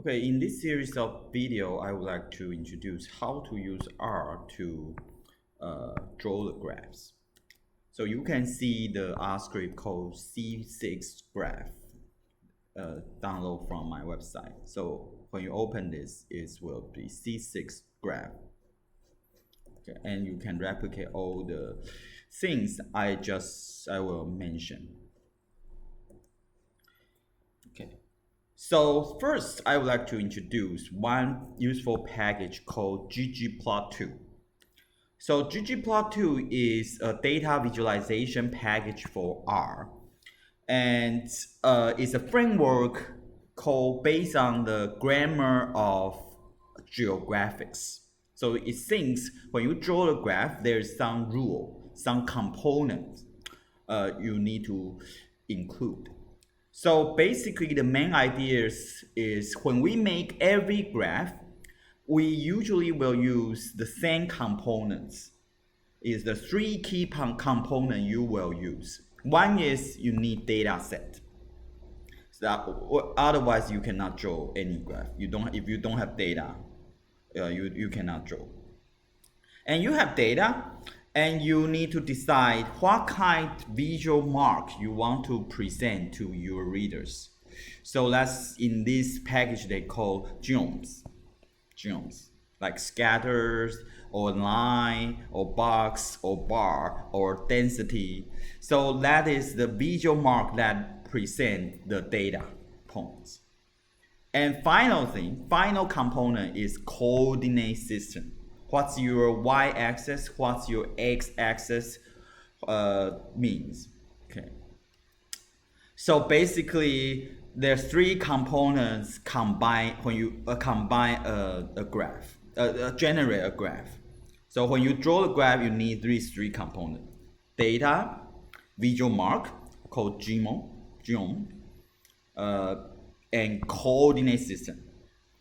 Okay, in this series of video, I would like to introduce how to use R to draw the graphs. So you can see the R script called C6 graph download from my website. So when you open this, it will be C6 graph. Okay, and you can replicate all the things I will mention. Okay. So first, I would like to introduce one useful package called ggplot2. So ggplot2 is a data visualization package for R, and it's a framework based on the grammar of geographics. So it thinks when you draw a graph, there's some rule, some component you need to include. So basically, the main idea is when we make every graph, we usually will use the same components. Is the three key components you will use. One is you need data set. So otherwise, you cannot draw any graph. If you don't have data, you cannot draw. And you have data, and you need to decide what kind of visual mark you want to present to your readers. So that's in this package they call geoms, like scatters or line or box or bar or density. So that is the visual mark that present the data points. And final component is coordinate system. What's your y-axis, what's your x-axis means. Okay. So basically, there's three components combined when you combine a graph, generate a graph. So when you draw the graph, you need these three components: data, visual mark called geom, and coordinate system.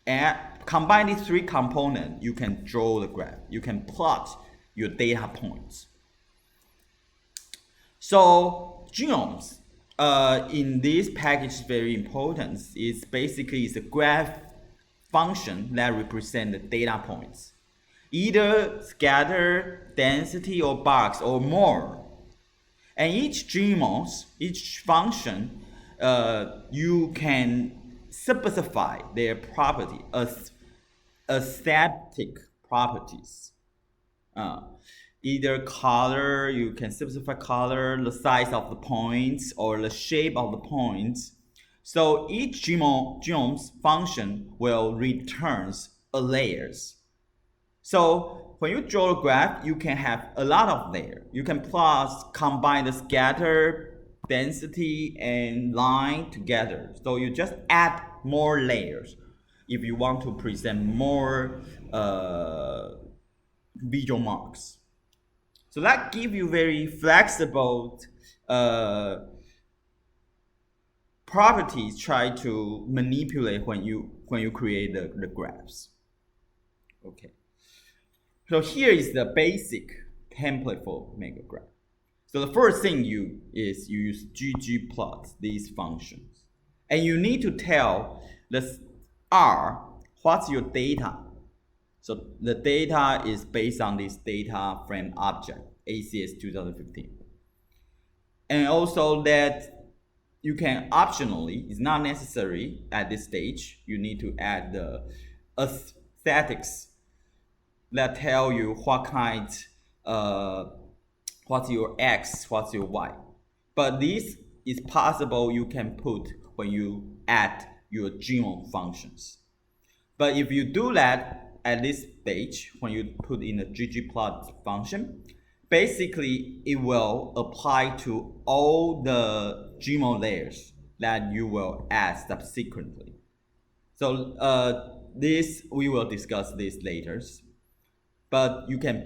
And combine these three components, you can draw the graph. You can plot your data points. So geoms in this package is very important. It's basically a graph function that represents the data points, either scatter, density, or box, or more. And each function, you can specify their property as aesthetic properties. Either color, you can specify color, the size of the points, or the shape of the points. So each geoms function will returns a layers. So when you draw a graph, you can have a lot of layers. You can combine the scatter, density, and line together. So you just add more layers if you want to present more visual marks. So that gives you very flexible properties try to manipulate when you create the graphs. Okay. So here is the basic template for make a graph. So the first thing you use ggplot, these functions. And you need to tell this R what's your data. So the data is based on this data frame object, ACS 2015. And also that you can optionally, it's not necessary at this stage, you need to add the aesthetics that tell you what kind, what's your X, what's your Y. But this is possible you can put when you add your geom functions. But if you do that at this stage, when you put in a ggplot function, basically it will apply to all the geom layers that you will add subsequently. So we will discuss this later. But you can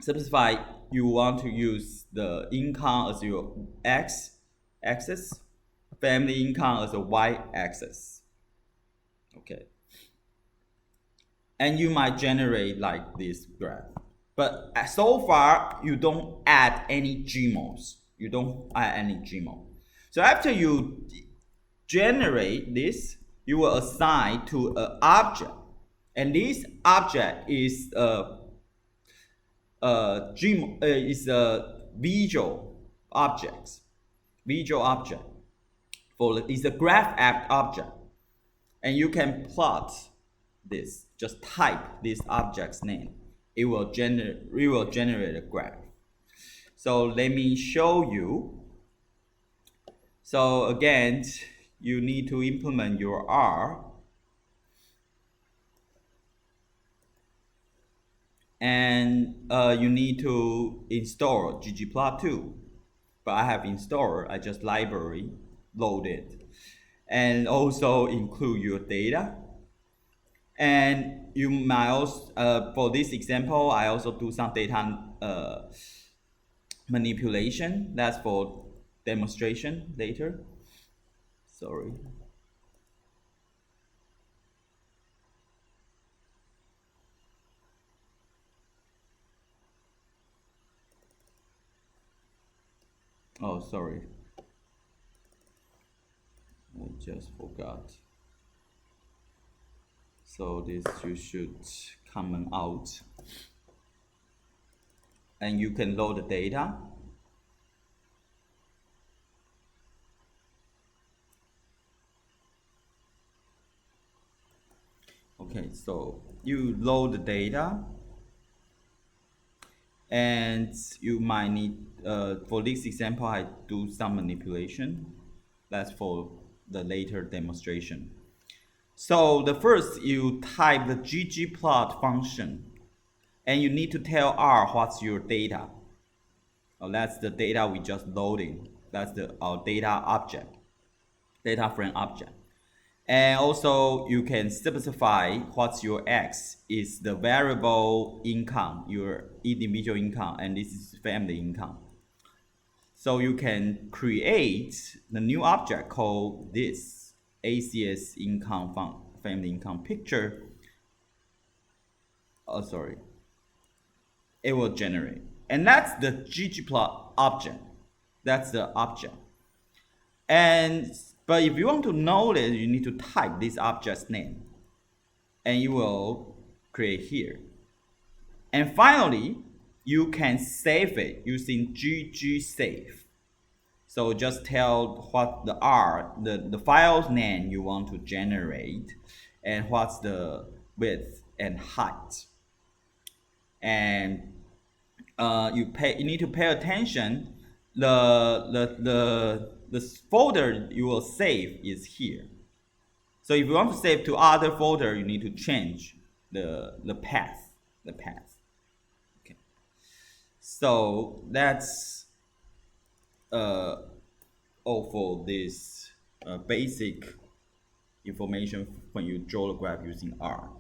specify you want to use the income as your x-axis, family income as a y-axis. Okay. And you might generate like this graph. But so far, you don't add any geoms. So after you generate this, you will assign to an object, and this object is a visual object is a graph app object, and you can plot this. Just type this object's name. It will generate a graph. So let me show you. So again, you need to implement your R, and you need to install ggplot2. But I have installed, I just library load it, and also include your data. And you might also, for this example, I also do some data manipulation. That's for demonstration later. Sorry. Oh, sorry. I just forgot. So this you should comment out. And you can load the data. Okay, so you load the data, and you might need, for this example, I do some manipulation. That's for the later demonstration. So the first, you type the ggplot function, and you need to tell R what's your data. Oh, that's the data we just loading. That's our data object, data frame object. And also you can specify what's your X is the variable income, your individual income, and this is family income. So you can create the new object called this ACS income family income picture. Oh, sorry. It will generate. And that's the ggplot object. That's the object. But if you want to know it, you need to type this object's name, and you will create here. And finally, you can save it using ggSave. So just tell what the file's name you want to generate, and what's the width and height. And you need to pay attention. The folder you will save is here. So if you want to save to other folder, you need to change the path. Okay. So that's all for this basic information when you draw the graph using R.